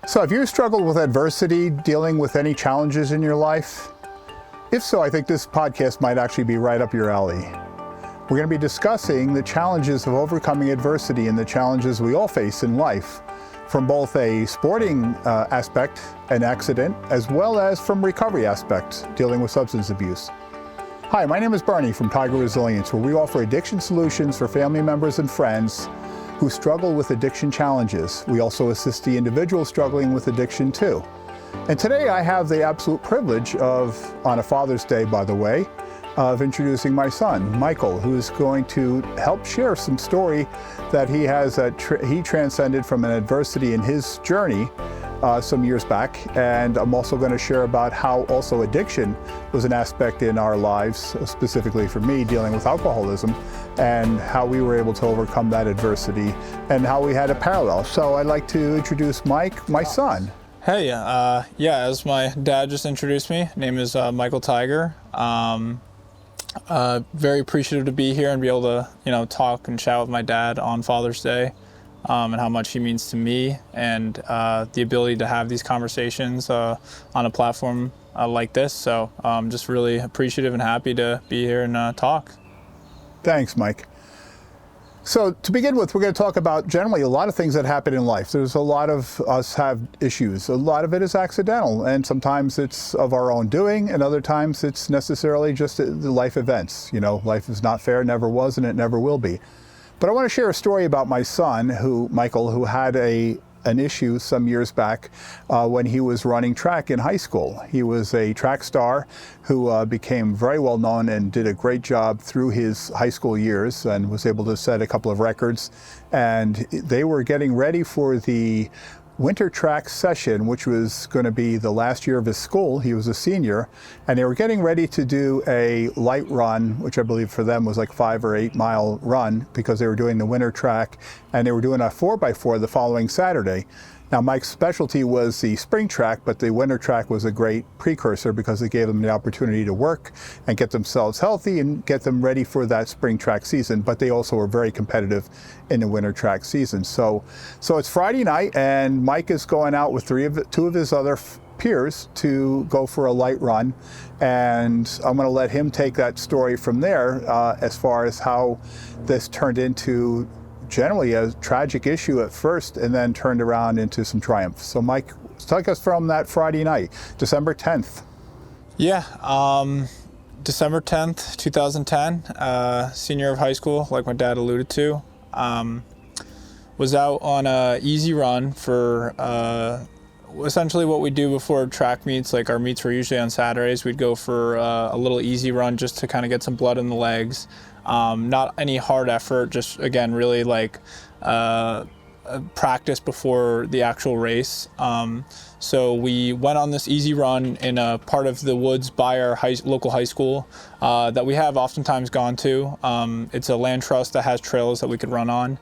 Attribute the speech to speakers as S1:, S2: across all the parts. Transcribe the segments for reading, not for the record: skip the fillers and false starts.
S1: So have you struggled with adversity, dealing with any challenges in your life? If so, I think this podcast might actually be right up your alley. We're going to be discussing the challenges of overcoming adversity and the challenges we all face in life, from both a sporting aspect, an accident, as well as from recovery aspect, dealing with substance abuse. Hi, my name is Bernie from Tiger Resilience, where we offer addiction solutions for family members and friends who struggle with addiction challenges. We also assist the individual struggling with addiction too. And today I have the absolute privilege of, on a Father's Day by the way, of introducing my son, Michael, who is going to help share some story that he has, he transcended from an adversity in his journey some years back. And I'm also going to share about how also addiction was an aspect in our lives, specifically for me, dealing with alcoholism, and how we were able to overcome that adversity and how we had a parallel. So I'd like to introduce Mike, my son.
S2: Hey, as my dad just introduced me, name is Michael Tiger. Very appreciative to be here and be able to, talk and chat with my dad on Father's Day, and how much he means to me, and the ability to have these conversations on a platform like this. So I'm just really appreciative and happy to be here and talk.
S1: Thanks, Mike. So to begin with, we're going to talk about generally a lot of things that happen in life. There's a lot of us have issues. A lot of it is accidental, and sometimes it's of our own doing, and other times it's necessarily just the life events. Life is not fair, never was, and it never will be. But I want to share a story about my son, Michael, who had an issue some years back when he was running track in high school. He was a track star who became very well known and did a great job through his high school years and was able to set a couple of records. And they were getting ready for the winter track session, which was going to be the last year of his school. He was a senior, and they were getting ready to do a light run, which I believe for them was like 5 or 8 mile run, because they were doing the winter track, and they were doing a 4x4 the following Saturday. Now, Mike's specialty was the spring track, but the winter track was a great precursor because it gave them the opportunity to work and get themselves healthy and get them ready for that spring track season. But they also were very competitive in the winter track season. So it's Friday night, and Mike is going out with two of his other peers to go for a light run. And I'm going to let him take that story from there as far as how this turned into generally a tragic issue at first and then turned around into some triumph. So Mike, take us from that Friday night, December 10th.
S2: Yeah, December 10th, 2010, senior of high school, like my dad alluded to. Was out on a easy run for essentially what we do before track meets. Like our meets were usually on Saturdays. We'd go for a little easy run just to kind of get some blood in the legs. Not any hard effort, just again really like practice before the actual race. So we went on this easy run in a part of the woods by our local high school that we have oftentimes gone to. It's a land trust that has trails that we could run on,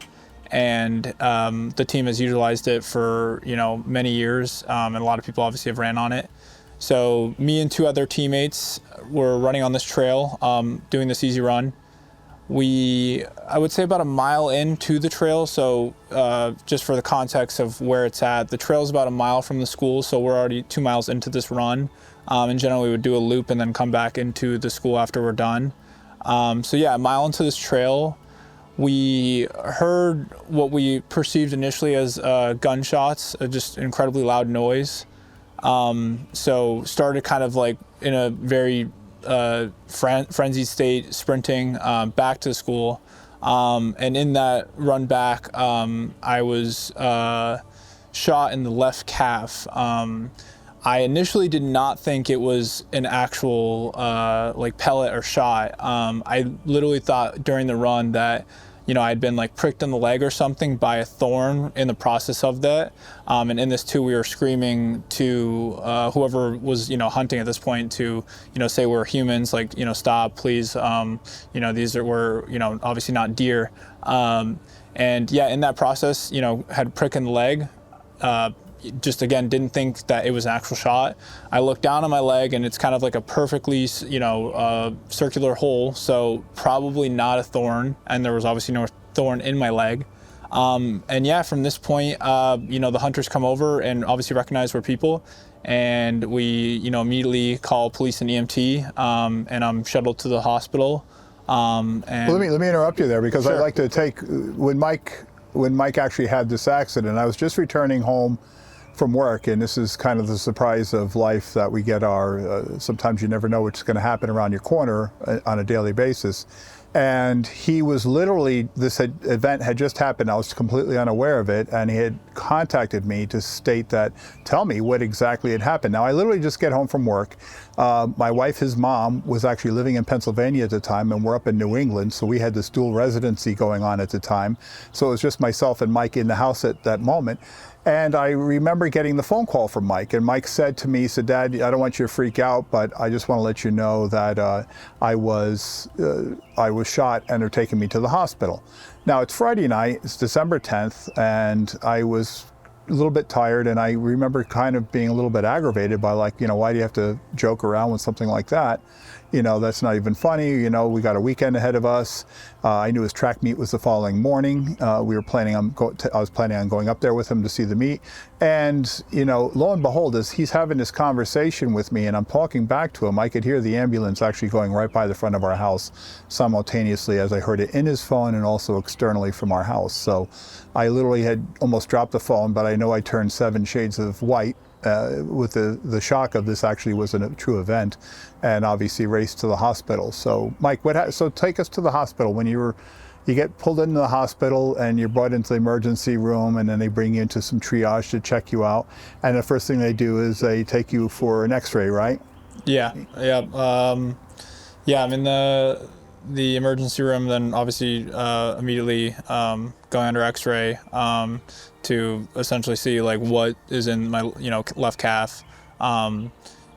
S2: and the team has utilized it for many years, and a lot of people obviously have ran on it. So me and two other teammates were running on this trail, doing this easy run. I would say about a mile into the trail, so just for the context of where it's at, the trail is about a mile from the school, so we're already 2 miles into this run. And generally we would do a loop and then come back into the school after we're done. So yeah, a mile into this trail, we heard what we perceived initially as gunshots, just incredibly loud noise. So started kind of like in a very frenzied state, sprinting back to the school, and in that run back I was shot in the left calf. I initially did not think it was an actual like pellet or shot. I literally thought during the run that I'd been like pricked in the leg or something by a thorn in the process of that. And in this too, we were screaming to whoever was, hunting at this point to, say we're humans, like, stop, please. We're obviously not deer. And yeah, in that process, had a prick in the leg. Just again, didn't think that it was an actual shot. I looked down on my leg and it's kind of like a perfectly, circular hole. So probably not a thorn. And there was obviously no thorn in my leg. And yeah, from this point, the hunters come over and obviously recognize we're people. And we, immediately call police and EMT, and I'm shuttled to the hospital. And
S1: well, let me interrupt you there, because
S2: Sure.
S1: I'd like to take when Mike actually had this accident. I was just returning home from work, and this is kind of the surprise of life that we get. Sometimes you never know what's going to happen around your corner on a daily basis. And he was literally, event had just happened. I was completely unaware of it, and he had contacted me to state that, tell me what exactly had happened. Now, I literally just get home from work. My wife, his mom, was actually living in Pennsylvania at the time, and we're up in New England, so we had this dual residency going on at the time. So it was just myself and Mike in the house at that moment. And I remember getting the phone call from Mike, and Mike said to me, he said, Dad, I don't want you to freak out, but I just want to let you know that I was shot and they're taking me to the hospital. Now, it's Friday night, it's December 10th, and I was a little bit tired, and I remember kind of being a little bit aggravated by, like, why do you have to joke around with something like that? That's not even funny. We got a weekend ahead of us. I knew his track meet was the following morning. I was planning on going up there with him to see the meet. And, lo and behold, as he's having this conversation with me and I'm talking back to him, I could hear the ambulance actually going right by the front of our house simultaneously, as I heard it in his phone and also externally from our house. So I literally had almost dropped the phone, but I know I turned 7 shades of white with the shock of this actually was a true event, and obviously raced to the hospital. So Mike, so take us to the hospital. When you get pulled into the hospital and you're brought into the emergency room, and then they bring you into some triage to check you out, and the first thing they do is they take you for an x-ray, right?
S2: Yeah. I'm in the emergency room, then obviously immediately going under x-ray to essentially see like what is in my left calf,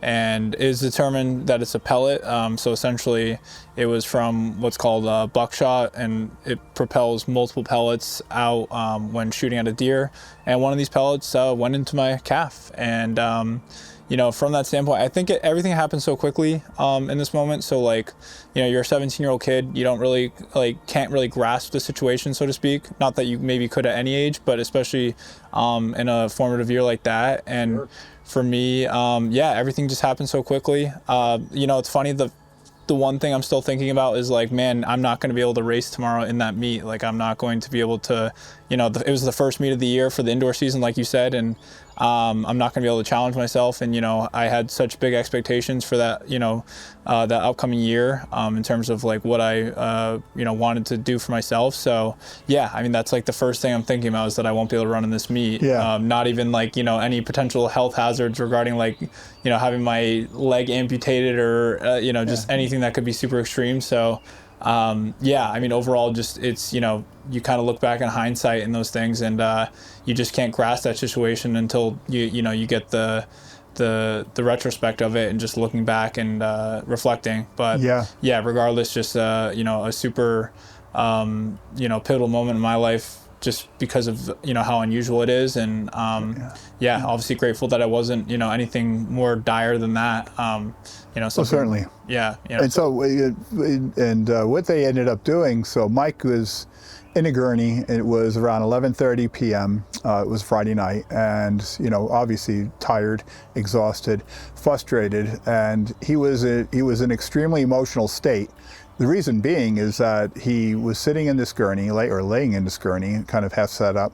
S2: and is determined that it's a pellet. So essentially it was from what's called buckshot, and it propels multiple pellets out when shooting at a deer, and one of these pellets went into my calf. And from that standpoint, I think everything happened so quickly in this moment. So you're a 17-year-old kid, you don't really can't really grasp the situation, so to speak. Not that you maybe could at any age, but especially in a formative year like that. And sure. For me, everything just happened so quickly. It's funny, the one thing I'm still thinking about is man, I'm not going to be able to race tomorrow in that meet. I'm not going to be able to, it was the first meet of the year for the indoor season, like you said, and I'm not going to be able to challenge myself. And, I had such big expectations for that, that upcoming year in terms of what I, wanted to do for myself. So, that's the first thing I'm thinking about, is that I won't be able to run in this meet.
S1: Yeah.
S2: Not even any potential health hazards regarding having my leg amputated or, just anything that could be super extreme. So, overall, just it's, you kind of look back in hindsight in those things, and you just can't grasp that situation until you get the retrospect of it and just looking back and reflecting. But regardless, just a super pivotal moment in my life, just because of how unusual it is, and obviously grateful that it wasn't anything more dire than that.
S1: Well, certainly.
S2: Yeah.
S1: And so what they ended up doing, so Mike was in a gurney. It was around 11:30 p.m. It was Friday night, and obviously tired, exhausted, frustrated, and he was in an extremely emotional state. The reason being is that he was sitting in this gurney, laying in this gurney, kind of half set up,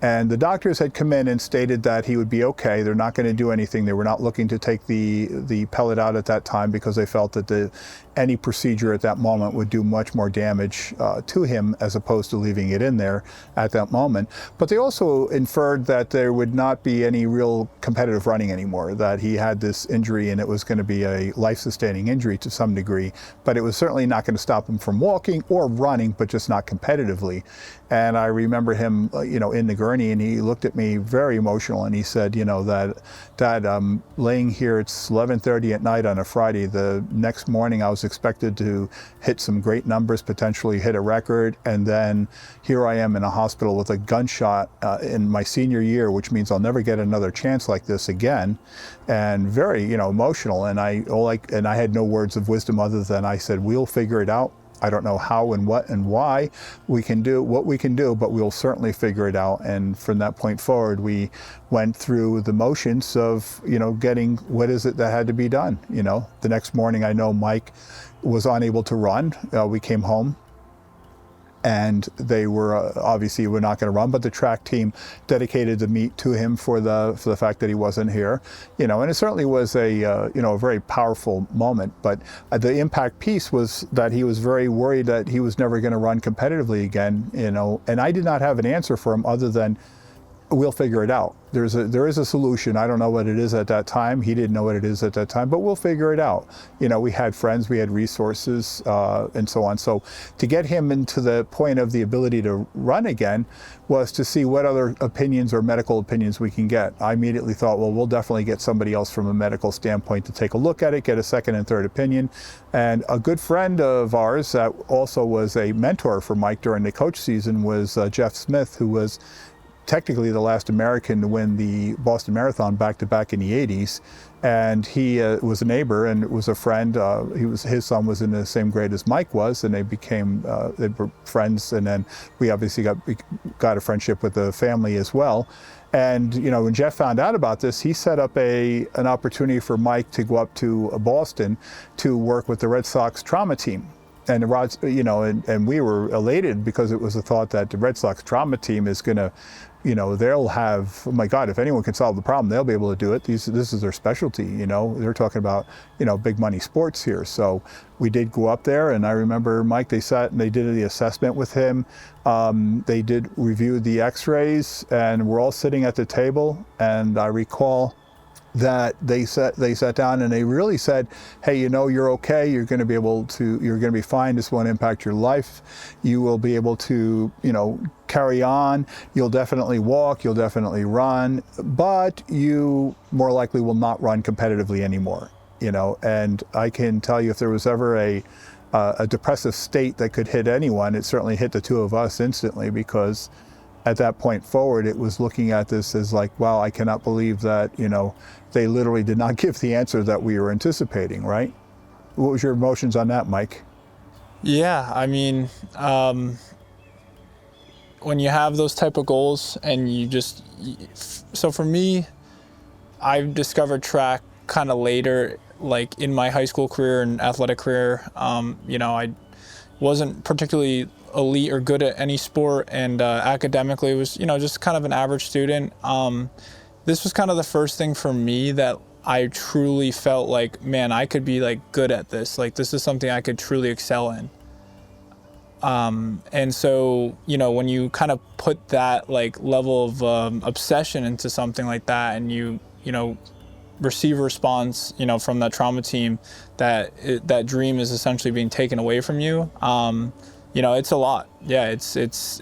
S1: and the doctors had come in and stated that he would be okay. They're not going to do anything. They were not looking to take the pellet out at that time, because they felt that any procedure at that moment would do much more damage to him, as opposed to leaving it in there at that moment. But they also inferred that there would not be any real competitive running anymore, that he had this injury and it was going to be a life-sustaining injury to some degree, but it was certainly not going to stop him from walking or running, but just not competitively. And I remember him, in the gurney, and he looked at me very emotional, and he said, Dad, I'm laying here, it's 11:30 at night on a Friday. The next morning I was expected to hit some great numbers, potentially hit a record, and then here I am in a hospital with a gunshot in my senior year, which means I'll never get another chance like this again. And very, emotional. And I had no words of wisdom other than I said, we'll figure it out. I don't know how and what and why we can do what we can do, but we'll certainly figure it out. And from that point forward, we went through the motions of, getting what is it that had to be done. The next morning, I know Mike was unable to run. We came home, and they were obviously were not going to run, but the track team dedicated the meet to him for the fact that he wasn't here, and it certainly was a very powerful moment. But the impact piece was that he was very worried that he was never going to run competitively again, and I did not have an answer for him other than, we'll figure it out. There is a solution. I don't know what it is at that time. He didn't know what it is at that time, but we'll figure it out. We had friends, we had resources, and so on. So to get him into the point of the ability to run again was to see what other opinions or medical opinions we can get. I immediately thought, well, we'll definitely get somebody else from a medical standpoint to take a look at it, get a second and third opinion. And a good friend of ours that also was a mentor for Mike during the coach season was Jeff Smith, who was technically the last American to win the Boston Marathon back-to-back in the 80s. And he was a neighbor and was a friend. His son was in the same grade as Mike was, and they were friends. And then we obviously got a friendship with the family as well. And when Jeff found out about this, he set up an opportunity for Mike to go up to Boston to work with the Red Sox trauma team. And and we were elated because it was a thought that the Red Sox trauma team is going to, they'll have, oh my God, if anyone can solve the problem, they'll be able to do it. This is their specialty. They're talking about, big money sports here. So we did go up there, and I remember Mike, they sat and they did the assessment with him. They did review the X-rays, and we're all sitting at the table. And I recall that they sat down and they really said, hey, you're okay, you're going to be fine, this won't impact your life, you will be able to, carry on, you'll definitely walk, you'll definitely run, but you more likely will not run competitively anymore, and I can tell you, if there was ever a depressive state that could hit anyone, it certainly hit the two of us instantly, because at that point forward, it was looking at this as like, wow, I cannot believe that, they literally did not give the answer that we were anticipating, right? What was your emotions on that, Mike?
S2: Yeah, I mean, when you have those type of goals and so for me, I discovered track kind of later, like in my high school career and athletic career. I wasn't particularly elite or good at any sport, and academically was, just kind of an average student. This was kind of the first thing for me that I truly felt like, man, I could be like good at this. Like, this is something I could truly excel in. And so, when you kind of put that like level of obsession into something like that, and you receive a response, from that trauma team, that dream is essentially being taken away from you. It's a lot. Yeah, it's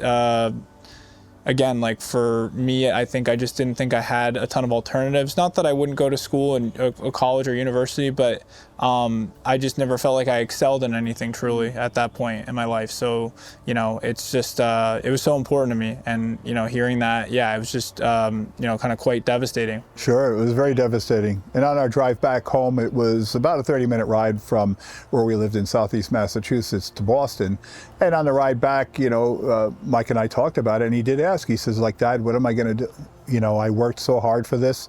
S2: again, like for me, I think I just didn't think I had a ton of alternatives. Not that I wouldn't go to school and a college or university, but I just never felt like I excelled in anything truly at that point in my life. So, it's just, it was so important to me. And, hearing that, yeah, it was just, kind of quite devastating.
S1: Sure, it was very devastating. And on our drive back home, it was about a 30-minute ride from where we lived in Southeast Massachusetts to Boston. And on the ride back, Mike and I talked about it, and he did ask, he says, like, Dad, what am I going to do? I worked so hard for this.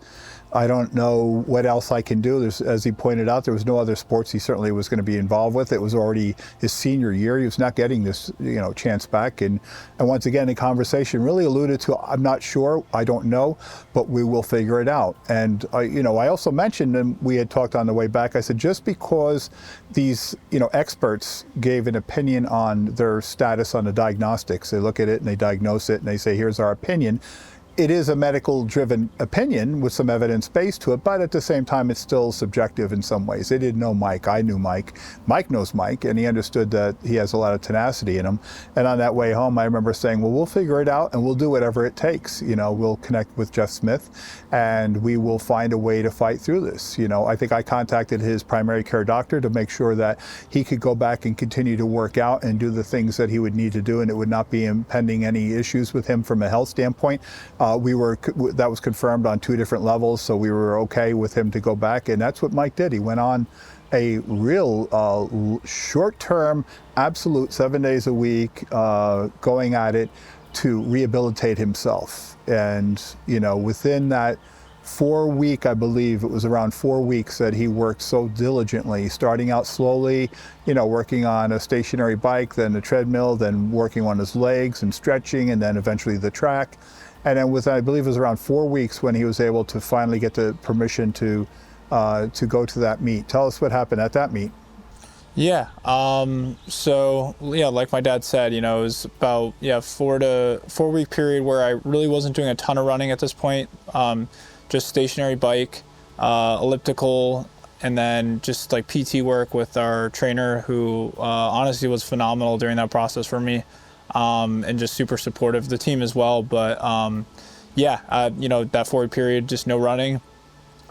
S1: I don't know what else I can do. As he pointed out, there was no other sports he certainly was going to be involved with. It was already his senior year. He was not getting this, chance back. And once again, the conversation really alluded to, I'm not sure, I don't know, but we will figure it out. And I also mentioned, and we had talked on the way back, I said, just because these, experts gave an opinion on their status on the diagnostics, they look at it and they diagnose it and they say, here's our opinion. It is a medical-driven opinion with some evidence base to it, but at the same time, it's still subjective in some ways. They didn't know Mike. I knew Mike. Mike knows Mike, and he understood that he has a lot of tenacity in him. And on that way home, I remember saying, well, we'll figure it out, and we'll do whatever it takes. We'll connect with Jeff Smith, and we will find a way to fight through this. I think I contacted his primary care doctor to make sure that he could go back and continue to work out and do the things that he would need to do, and it would not be impending any issues with him from a health standpoint. That was confirmed on 2 different levels, so we were okay with him to go back, and that's what Mike did. He went on a real short-term, absolute 7 days a week, going at it to rehabilitate himself. And within that 4-week, I believe it was around 4 weeks that he worked so diligently, starting out slowly, working on a stationary bike, then a treadmill, then working on his legs and stretching, and then eventually the track. And then I believe it was around 4 weeks when he was able to finally get the permission to go to that meet. Tell us what happened at that meet.
S2: Yeah. So like my dad said, it was about 4 week period where I really wasn't doing a ton of running at this point. Just stationary bike, elliptical, and then just like PT work with our trainer, who honestly was phenomenal during that process for me. And just super supportive of the team as well. But that 4 week period, just no running.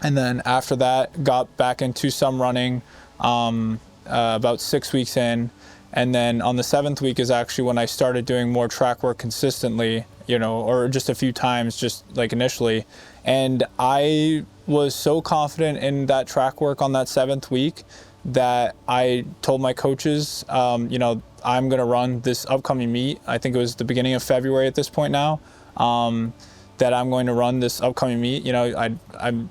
S2: And then after that, got back into some running about 6 weeks in. And then on the 7th week is actually when I started doing more track work consistently, or just a few times, just like initially. And I was so confident in that track work on that 7th week that I told my coaches, I'm going to run this upcoming meet. I think it was the beginning of February at this point now, that I'm going to run this upcoming meet. I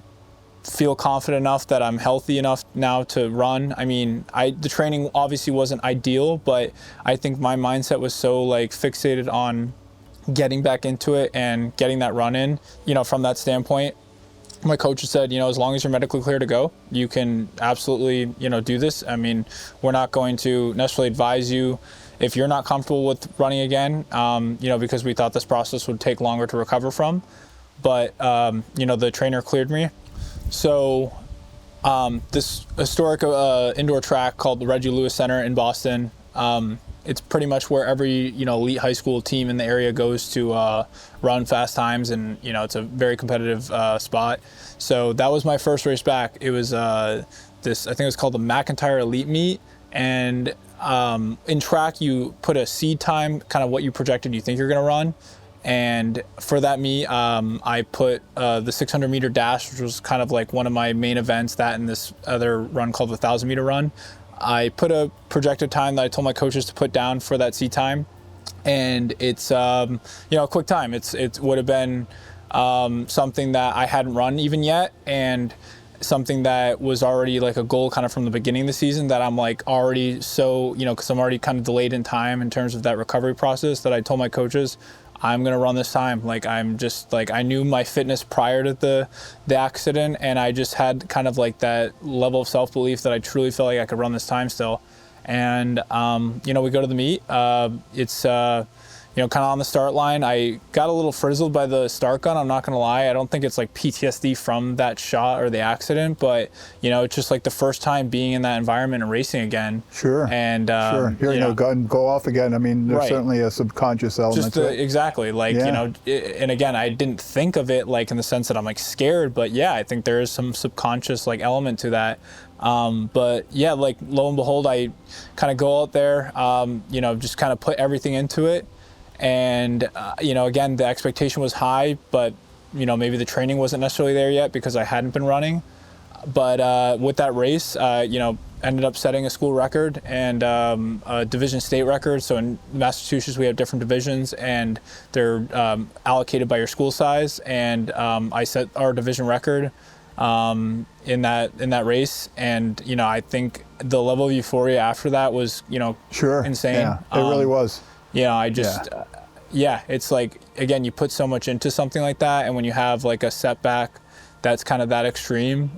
S2: feel confident enough that I'm healthy enough now to run. I mean, the training obviously wasn't ideal, but I think my mindset was so fixated on getting back into it and getting that run in, from that standpoint. My coach said, as long as you're medically clear to go, you can absolutely, do this. I mean, we're not going to necessarily advise you if you're not comfortable with running again, because we thought this process would take longer to recover from. But, the trainer cleared me. So this historic indoor track called the Reggie Lewis Center in Boston, it's pretty much where every elite high school team in the area goes to run fast times, and it's a very competitive spot. So that was my first race back. It was I think it was called the McIntyre Elite Meet, and in track you put a seed time, kind of what you projected you think you're going to run. And for that meet, I put the 600 meter dash, which was kind of like one of my main events, that and this other run called the 1,000 meter run. I put a projected time that I told my coaches to put down for that seed time, and it's a quick time. It would have been something that I hadn't run even yet, and something that was already like a goal kind of from the beginning of the season, that I'm already so because I'm already kind of delayed in time in terms of that recovery process, that I told my coaches, I'm going to run this time. I'm just I knew my fitness prior to the accident, and I just had kind of that level of self-belief that I truly felt like I could run this time still. And, we go to the meet. It's, kind of on the start line. I got a little frizzled by the start gun. I'm not going to lie. I don't think it's PTSD from that shot or the accident, but, it's just the first time being in that environment and racing again.
S1: Sure.
S2: And,
S1: sure. Hearing a gun go off again. I mean, there's certainly a subconscious element to it.
S2: Exactly. And again, I didn't think of it in the sense that I'm scared, but yeah, I think there is some subconscious element to that. But yeah, lo and behold, I kind of go out there, just kind of put everything into it. And, again, the expectation was high, but, maybe the training wasn't necessarily there yet because I hadn't been running. But with that race, ended up setting a school record and a division state record. So in Massachusetts, we have different divisions, and they're allocated by your school size. And I set our division record in that race. And, I think the level of euphoria after that was,
S1: sure,
S2: insane.
S1: Yeah, it really was.
S2: I just, it's again, you put so much into something like that, and when you have a setback that's kind of that extreme,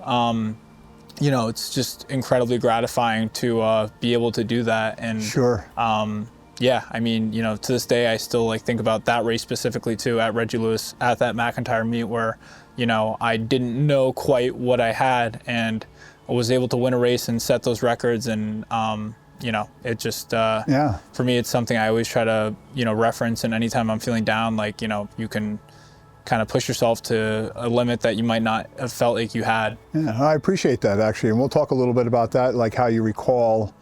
S2: it's just incredibly gratifying to be able to do that. And
S1: sure.
S2: I mean, to this day, I still think about that race specifically too, at Reggie Lewis, at that McIntyre meet where, I didn't know quite what I had, and I was able to win a race and set those records. And, it just, for me, it's something I always try to, reference. And anytime I'm feeling down, you can kind of push yourself to a limit that you might not have felt like you had.
S1: Yeah, I appreciate that, actually. And we'll talk a little bit about that, how you recall,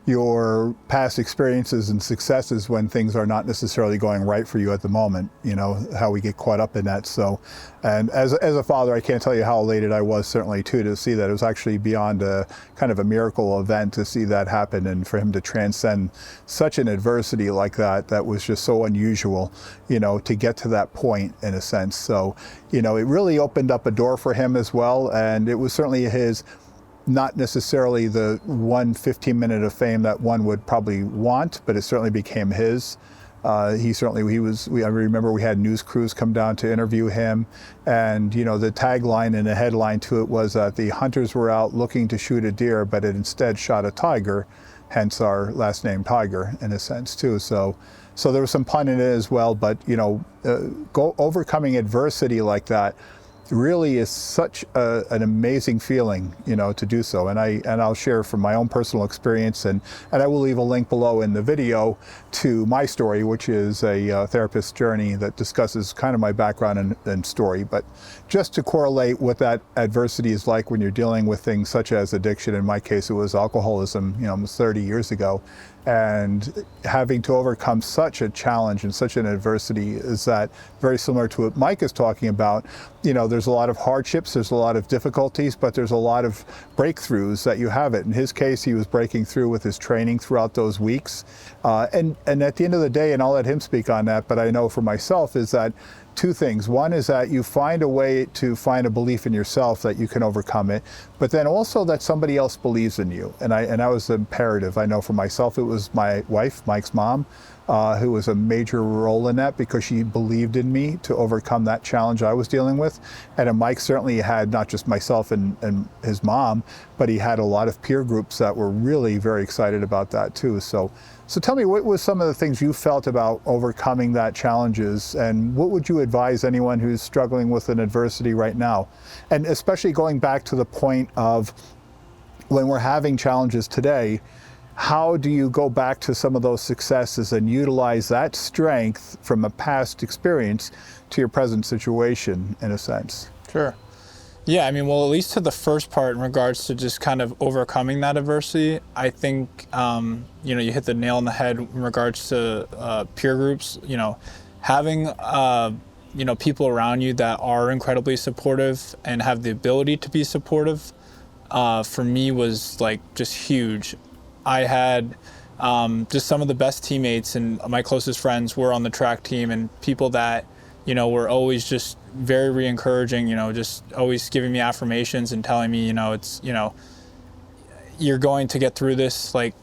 S1: your past experiences and successes when things are not necessarily going right for you at the moment, you know, how we get caught up in that. So, and as a father, I can't tell you how elated I was certainly too to see that it was actually beyond a kind of a miracle event to see that happen, and for him to transcend such an adversity like that was just so unusual, you know, to get to that point in a sense. So, you know, it really opened up a door for him as well, and it was certainly his, not necessarily the 15-minute of fame that one would probably want, but it certainly became his. I remember we had news crews come down to interview him, and you know, the tagline and the headline to it was that the hunters were out looking to shoot a deer, but it instead shot a tiger, hence our last name Tiger in a sense too. So there was some pun in it as well, but you know, overcoming adversity like that really is such an amazing feeling, you know, to do so. And I'll share from my own personal experience, and I will leave a link below in the video to my story, which is a therapist's journey that discusses kind of my background and story. But just to correlate what that adversity is like when you're dealing with things such as addiction. In my case, it was alcoholism, you know, almost 30 years ago. And having to overcome such a challenge and such an adversity is that very similar to what Mike is talking about. You know, there's a lot of hardships, there's a lot of difficulties, but there's a lot of breakthroughs that you have it. In his case, he was breaking through with his training throughout those weeks. And at the end of the day, and I'll let him speak on that, but I know for myself is that two things. One is that you find a way to find a belief in yourself that you can overcome it, but then also that somebody else believes in you. And that was imperative. I know for myself, it was my wife, Mike's mom, who was a major role in that because she believed in me to overcome that challenge I was dealing with. And Mike certainly had not just myself and his mom, but he had a lot of peer groups that were really very excited about that too. So tell me, what was some of the things you felt about overcoming that challenges, and what would you advise anyone who's struggling with an adversity right now? And especially going back to the point of when we're having challenges today, how do you go back to some of those successes and utilize that strength from a past experience to your present situation, in a sense?
S2: Sure. Yeah, I mean, well, at least to the first part in regards to just kind of overcoming that adversity, I think, you know, you hit the nail on the head in regards to peer groups. You know, having, you know, people around you that are incredibly supportive and have the ability to be supportive, for me was like just huge. I had just some of the best teammates, and my closest friends were on the track team, and people that, you know, were always just very re-encouraging, you know, just always giving me affirmations and telling me, you know, it's, you know, you're going to get through this. Like,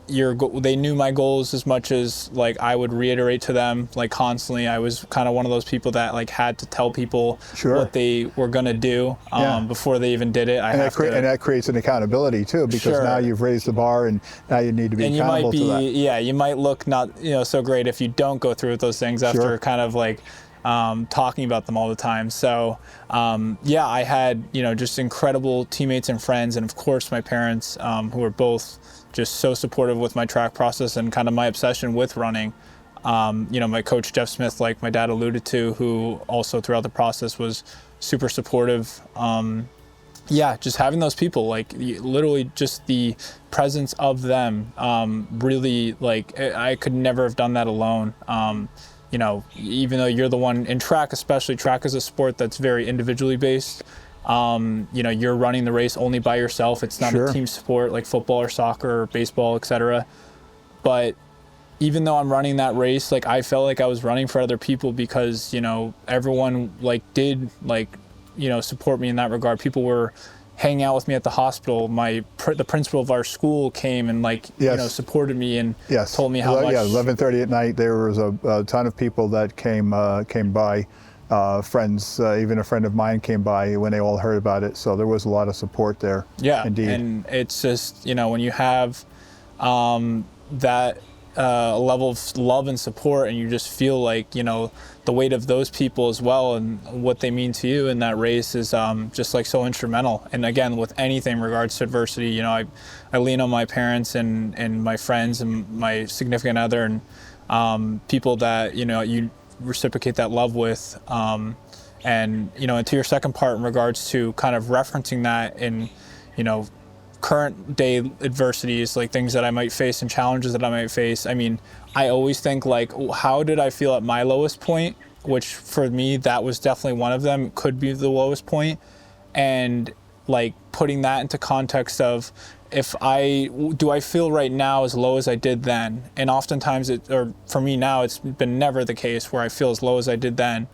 S2: they knew my goals as much as like I would reiterate to them like constantly. I was kind of one of those people that like had to tell people what they were going to do before they even did it. And
S1: that creates an accountability too, because now you've raised the bar and now you need to be accountable to that.
S2: Yeah, you might look not, you know, so great if you don't go through with those things after kind of like talking about them all the time. So yeah, I had, you know, just incredible teammates and friends, and of course my parents, who were both just so supportive with my track process and kind of my obsession with running. You know, my coach Jeff Smith, like my dad alluded to, who also throughout the process was super supportive. Yeah, just having those people, like literally just the presence of them, really, like I could never have done that alone. You know, even though you're the one in track, especially track is a sport that's very individually based. You know, you're running the race only by yourself. It's not a team sport like football or soccer or baseball, etc. But even though I'm running that race, like I felt like I was running for other people because, you know, everyone like did like, you know, support me in that regard. People were hanging out with me at the hospital. The principal of our school came and like, you know, supported me and told me how much.
S1: Yeah, 11:30 at night, there was a ton of people that came by. Friends, even a friend of mine came by when they all heard about it. So there was a lot of support there.
S2: Yeah,
S1: indeed.
S2: And it's just, you know, when you have that level of love and support, and you just feel like, you know, the weight of those people as well and what they mean to you in that race is just like so instrumental. And again, with anything in regards to adversity, you know, I lean on my parents and my friends and my significant other and people that, you know, you reciprocate that love with. And, you know, and to your second part in regards to kind of referencing that and, you know, current day adversities, like things that I might face and challenges that I might face, I mean, I always think like, how did I feel at my lowest point? Which for me, that was definitely one of them, could be the lowest point. And like putting that into context of, do I feel right now as low as I did then? And oftentimes or for me now, it's been never the case where I feel as low as I did then.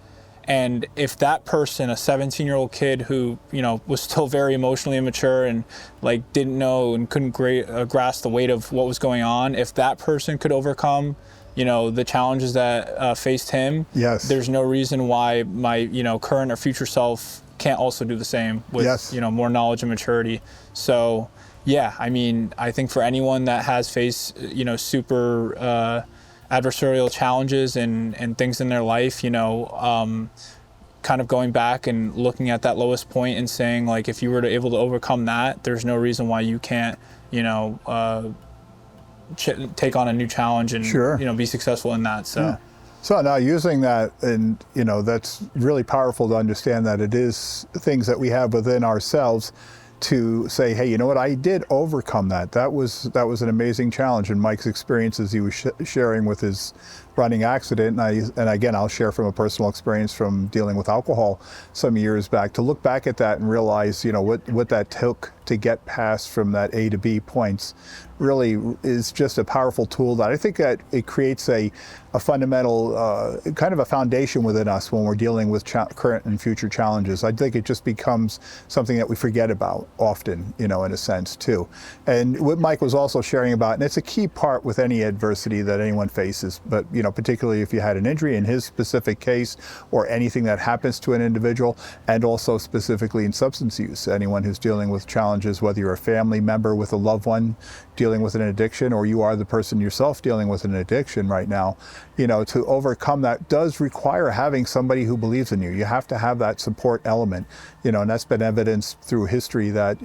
S2: And if that person, a 17-year-old kid who, was still very emotionally immature and like didn't know and couldn't grasp the weight of what was going on, if that person could overcome, the challenges that faced him,
S1: yes,
S2: there's no reason why my, current or future self can't also do the same with,
S1: yes,
S2: more knowledge and maturity. So, yeah, I mean, I think for anyone that has faced, super adversarial challenges and things in their life, kind of going back and looking at that lowest point and saying, like, if you were able to overcome that, there's no reason why you can't, take on a new challenge and,
S1: sure,
S2: be successful in that. So.
S1: Yeah. So now using that, and that's really powerful to understand that it is things that we have within ourselves to say, hey, you know what, I did overcome that. That was an amazing challenge. And Mike's experiences he was sharing with his running accident, and again, I'll share from a personal experience from dealing with alcohol some years back, to look back at that and realize, what that took to get past from that A to B points really is just a powerful tool that I think that it creates a fundamental kind of a foundation within us when we're dealing with current and future challenges. I think it just becomes something that we forget about often, in a sense too. And what Mike was also sharing about, and it's a key part with any adversity that anyone faces, but particularly if you had an injury in his specific case or anything that happens to an individual, and also specifically in substance use, anyone who's dealing with challenges, whether you're a family member with a loved one dealing with an addiction, or you are the person yourself dealing with an addiction right now, to overcome that does require having somebody who believes in you. You have to have that support element, and that's been evidenced through history that,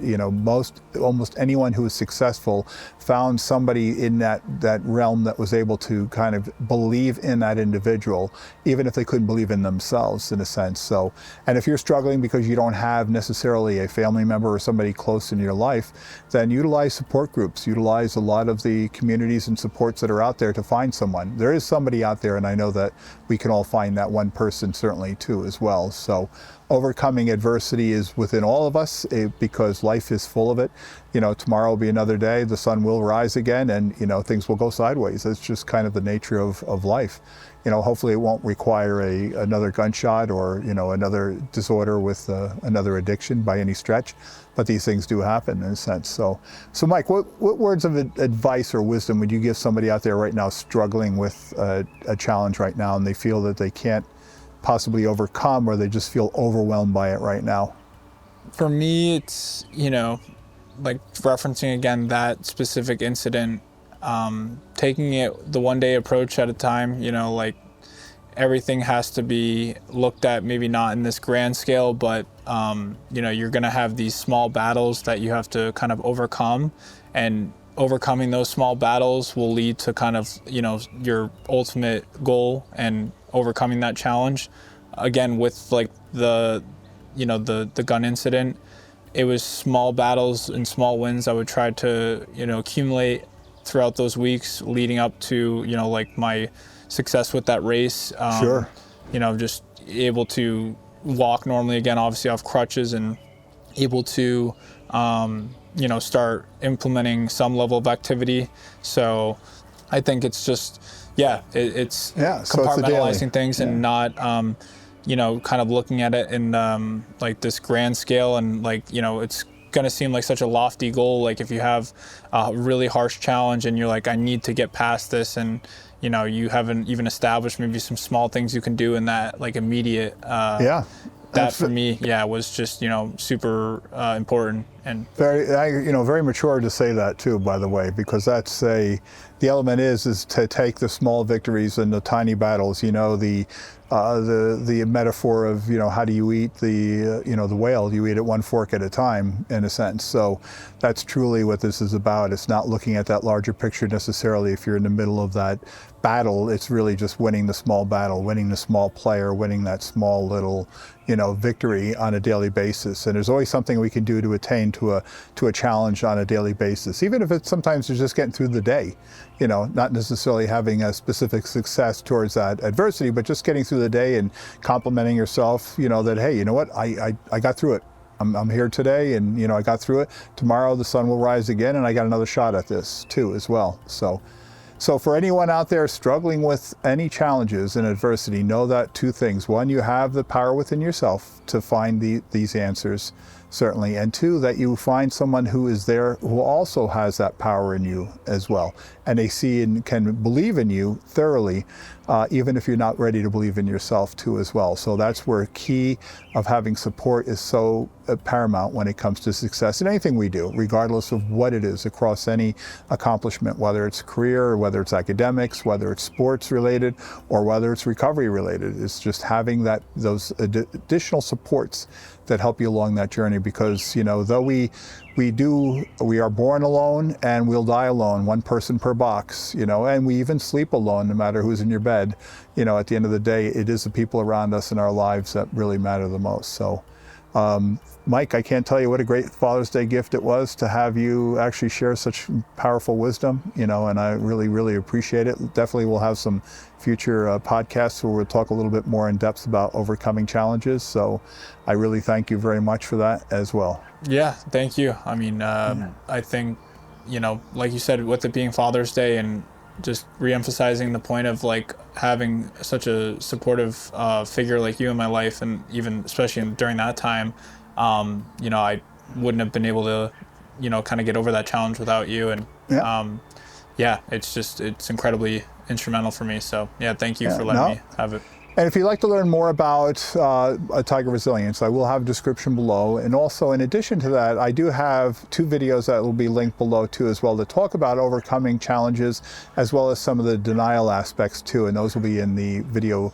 S1: almost anyone who is successful found somebody in that realm that was able to kind of believe in that individual, even if they couldn't believe in themselves, in a sense. So, and if you're struggling because you don't have necessarily a family member or somebody close in your life, then utilize support groups, utilize a lot of the communities and supports that are out there to find someone. There is somebody out there, and I know that we can all find that one person certainly too as well. So overcoming adversity is within all of us, because life is full of it. Tomorrow will be another day, the sun will rise again, and things will go sideways. It's just kind of the nature of life. Hopefully it won't require another gunshot or another disorder with another addiction by any stretch, but these things do happen in a sense. So Mike, what words of advice or wisdom would you give somebody out there right now struggling with a challenge right now, and they feel that they can't possibly overcome, or they just feel overwhelmed by it right now?
S2: For me, it's, like referencing again that specific incident, taking it the one day approach at a time, like everything has to be looked at, maybe not in this grand scale, but, you're going to have these small battles that you have to kind of overcome, and overcoming those small battles will lead to kind of, your ultimate goal and overcoming that challenge. Again, with like the gun incident, it was small battles and small wins I would try to, accumulate throughout those weeks leading up to, like my success with that race.
S1: Sure.
S2: Just able to walk normally again, obviously off crutches, and able to, start implementing some level of activity. So I think it's just, it's compartmentalizing things and not, kind of looking at it in like this grand scale, and like, it's going to seem like such a lofty goal. Like if you have a really harsh challenge and you're like, I need to get past this, and you haven't even established maybe some small things you can do in that like immediate that for me was just super important, and
S1: very mature to say that too, by the way, because that's the element is to take the small victories and the tiny battles. The metaphor of how do you eat the whale? You eat it one fork at a time, in a sense. So that's truly what this is about. It's not looking at that larger picture necessarily. If you're in the middle of that battle, it's really just winning the small battle, winning the small player, winning that small little victory on a daily basis. And there's always something we can do to attain to a challenge on a daily basis, even if it's sometimes it's just getting through the day, not necessarily having a specific success towards that adversity, but just getting through the day and complimenting yourself, that, hey, you know what, I got through it. I'm here today, and I got through it. Tomorrow the sun will rise again, and I got another shot at this too as well. So for anyone out there struggling with any challenges and adversity, know that two things. One, you have the power within yourself to find these answers, certainly. And two, that you find someone who is there who also has that power in you as well. And they see and can believe in you thoroughly, even if you're not ready to believe in yourself too as well. So that's where key of having support is so paramount when it comes to success in anything we do, regardless of what it is, across any accomplishment, whether it's career, or whether it's academics, whether it's sports related, or whether it's recovery related. It's just having those additional supports that help you along that journey, because though we are born alone and we'll die alone, one person per box, and we even sleep alone, no matter who's in your bed. At the end of the day, it is the people around us in our lives that really matter the most. So Mike, I can't tell you what a great Father's Day gift it was to have you actually share such powerful wisdom, and I really, really appreciate it. Definitely we'll have some future podcasts where we'll talk a little bit more in depth about overcoming challenges. So I really thank you very much for that as well.
S2: Yeah, thank you. I mean, I think, like you said, with it being Father's Day, and just re-emphasizing the point of like having such a supportive figure like you in my life, and even especially during that time, I wouldn't have been able to, kind of get over that challenge without you. And it's incredibly instrumental for me. So yeah, thank you for letting me have it.
S1: And if you'd like to learn more about Tiger Resilience, I will have a description below. And also, in addition to that, I do have 2 videos that will be linked below too as well, that talk about overcoming challenges, as well as some of the denial aspects too. And those will be in the video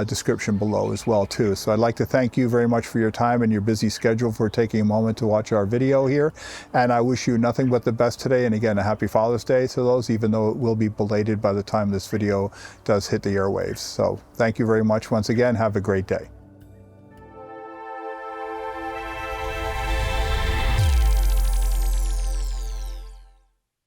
S1: description below as well too. So I'd like to thank you very much for your time and your busy schedule for taking a moment to watch our video here. And I wish you nothing but the best today. And again, a happy Father's Day to those, even though it will be belated by the time this video does hit the airwaves. So thank you very much once again. Have a great day.